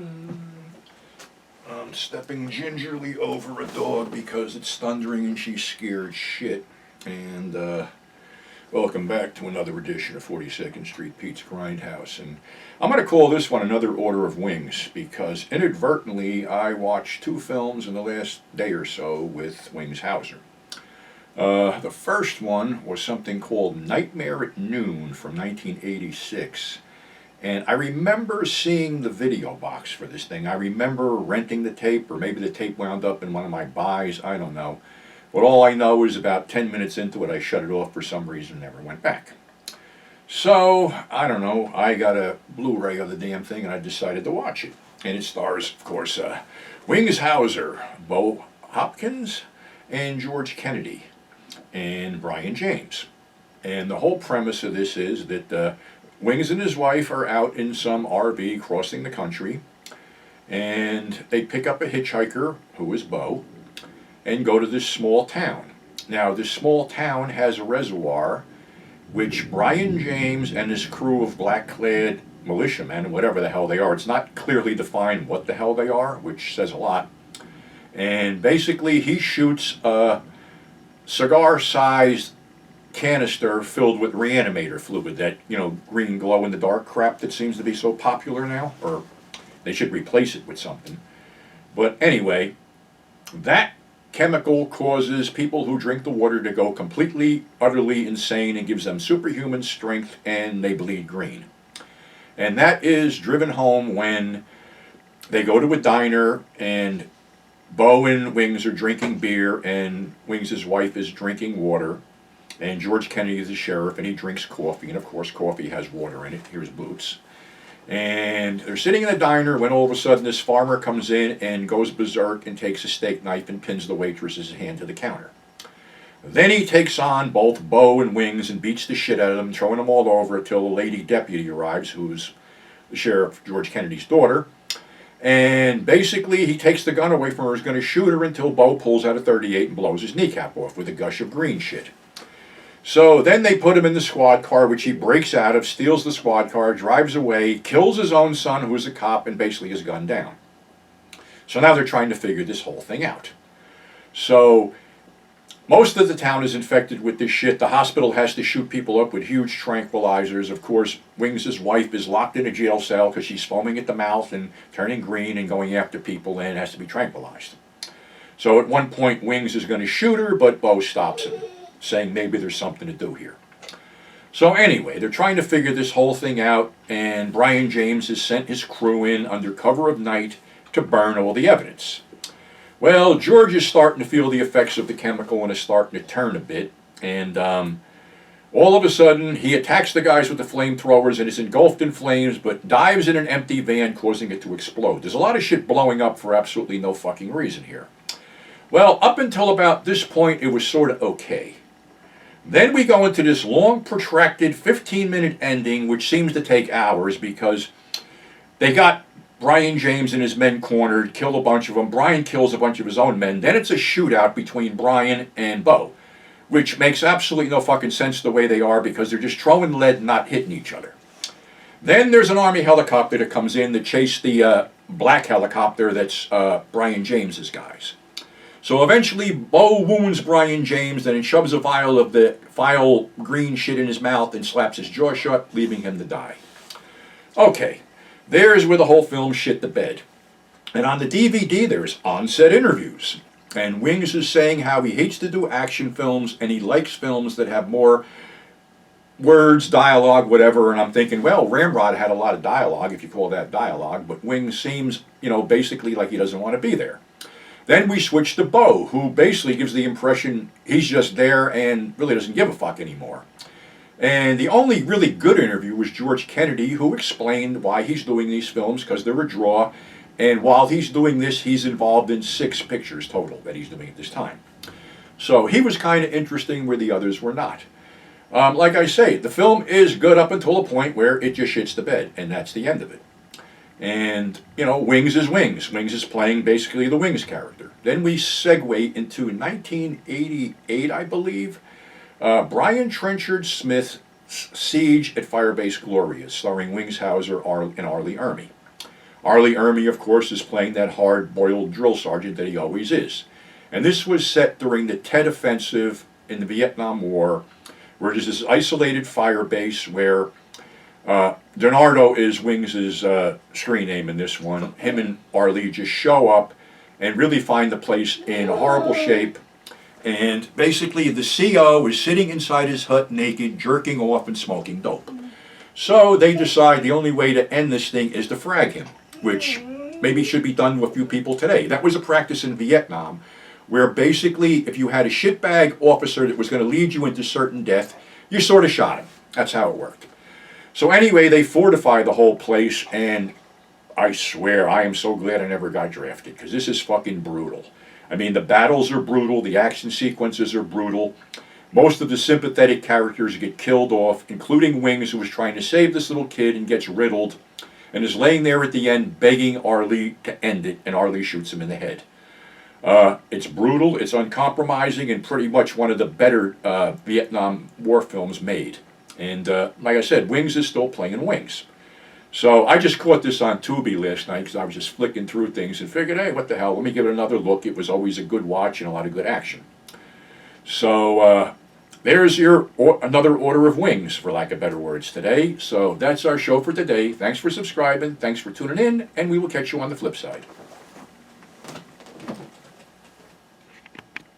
I'm stepping gingerly over a dog because it's thundering and she's scared shit. And welcome back to another edition of 42nd Street Pete's Grindhouse. And I'm going to call this one Another Order of Wings because inadvertently I watched two films in the last day or so with Wings Hauser. The first one was something called Nightmare at Noon from 1986. And I remember seeing the video box for this thing. I remember renting the tape, or maybe the tape wound up in one of my buys, I don't know. But all I know is about 10 minutes into it, I shut it off for some reason and never went back. So, I don't know, I got a Blu-ray of the damn thing and I decided to watch it. And it stars, of course, Wings Hauser, Bo Hopkins, and George Kennedy, and Brian James. And the whole premise of this is that Wings and his wife are out in some RV crossing the country, and they pick up a hitchhiker, who is Bo, and go to this small town. Now, this small town has a reservoir, which Brian James and his crew of black-clad militiamen, whatever the hell they are, it's not clearly defined what the hell they are, which says a lot, and basically he shoots a cigar-sized canister filled with reanimator fluid, that, you know, green glow-in-the-dark crap that seems to be so popular now, or they should replace it with something. But anyway, that chemical causes people who drink the water to go completely, utterly insane and gives them superhuman strength, and they bleed green. And that is driven home when they go to a diner and Bo and Wings are drinking beer and Wings' wife is drinking water. And George Kennedy is the sheriff, and he drinks coffee, and of course coffee has water in it. Here's Boots. And they're sitting in the diner when all of a sudden this farmer comes in and goes berserk and takes a steak knife and pins the waitress's hand to the counter. Then he takes on both Bo and Wings and beats the shit out of them, throwing them all over until a lady deputy arrives, who's the sheriff, George Kennedy's daughter. And basically he takes the gun away from her, is going to shoot her until Bo pulls out a .38 and blows his kneecap off with a gush of green shit. So then they put him in the squad car, which he breaks out of, steals the squad car, drives away, kills his own son, who is a cop, and basically is gunned down. So now they're trying to figure this whole thing out. So most of the town is infected with this shit. The hospital has to shoot people up with huge tranquilizers. Of course, Wings' wife is locked in a jail cell because she's foaming at the mouth and turning green and going after people and has to be tranquilized. So at one point, Wings is going to shoot her, but Bo stops him, saying maybe there's something to do here. So anyway, they're trying to figure this whole thing out, and Brian James has sent his crew in under cover of night to burn all the evidence. Well, George is starting to feel the effects of the chemical and is starting to turn a bit, and all of a sudden he attacks the guys with the flamethrowers and is engulfed in flames, but dives in an empty van, causing it to explode. There's a lot of shit blowing up for absolutely no fucking reason here. Well, up until about this point, it was sort of okay. Then we go into this long, protracted 15-minute ending, which seems to take hours because they got Brian James and his men cornered, kill a bunch of them. Brian kills a bunch of his own men. Then it's a shootout between Brian and Bo, which makes absolutely no fucking sense the way they are because they're just throwing lead and not hitting each other. Then there's an Army helicopter that comes in to chase the black helicopter that's Brian James's guys. So eventually, Bo wounds Brian James, then he shoves a vial of the vile green shit in his mouth and slaps his jaw shut, leaving him to die. Okay, there's where the whole film shit the bed. And on the DVD, there's on-set interviews. And Wings is saying how he hates to do action films, and he likes films that have more words, dialogue, whatever. And I'm thinking, well, Ramrod had a lot of dialogue, if you call that dialogue, but Wings seems, basically like he doesn't want to be there. Then we switch to Bo, who basically gives the impression he's just there and really doesn't give a fuck anymore. And the only really good interview was George Kennedy, who explained why he's doing these films, because they're a draw, and while he's doing this, he's involved in 6 pictures total that he's doing at this time. So he was kind of interesting where the others were not. Like I say, the film is good up until a point where it just shits the bed, and that's the end of it. And, Wings is Wings. Wings is playing basically the Wings character. Then we segue into 1988, I believe, Brian Trenchard Smith's Siege at Firebase Gloria, starring Wings Hauser and Arlie Ermy. Arlie Ermey, of course, is playing that hard-boiled drill sergeant that he always is. And this was set during the Tet Offensive in the Vietnam War, where there's this isolated fire base where Donardo is Wings' screen name in this one. Him and Arlie just show up and really find the place in horrible shape. And basically the CO is sitting inside his hut naked, jerking off and smoking dope. So they decide the only way to end this thing is to frag him, which maybe should be done with a few people today. That was a practice in Vietnam, where basically if you had a shitbag officer that was going to lead you into certain death, you sort of shot him. That's how it worked. So anyway, they fortify the whole place, and I swear I am so glad I never got drafted, because this is fucking brutal. I mean, the battles are brutal, the action sequences are brutal. Most of the sympathetic characters get killed off, including Wings, who was trying to save this little kid and gets riddled, and is laying there at the end begging Arlie to end it, and Arlie shoots him in the head. It's brutal, it's uncompromising, and pretty much one of the better Vietnam War films made. And like I said, Wings is still playing Wings. So I just caught this on Tubi last night because I was just flicking through things and figured, hey, what the hell, let me give it another look. It was always a good watch and a lot of good action. So there's your another order of Wings, for lack of better words, today. So that's our show for today. Thanks for subscribing, thanks for tuning in, and we will catch you on the flip side.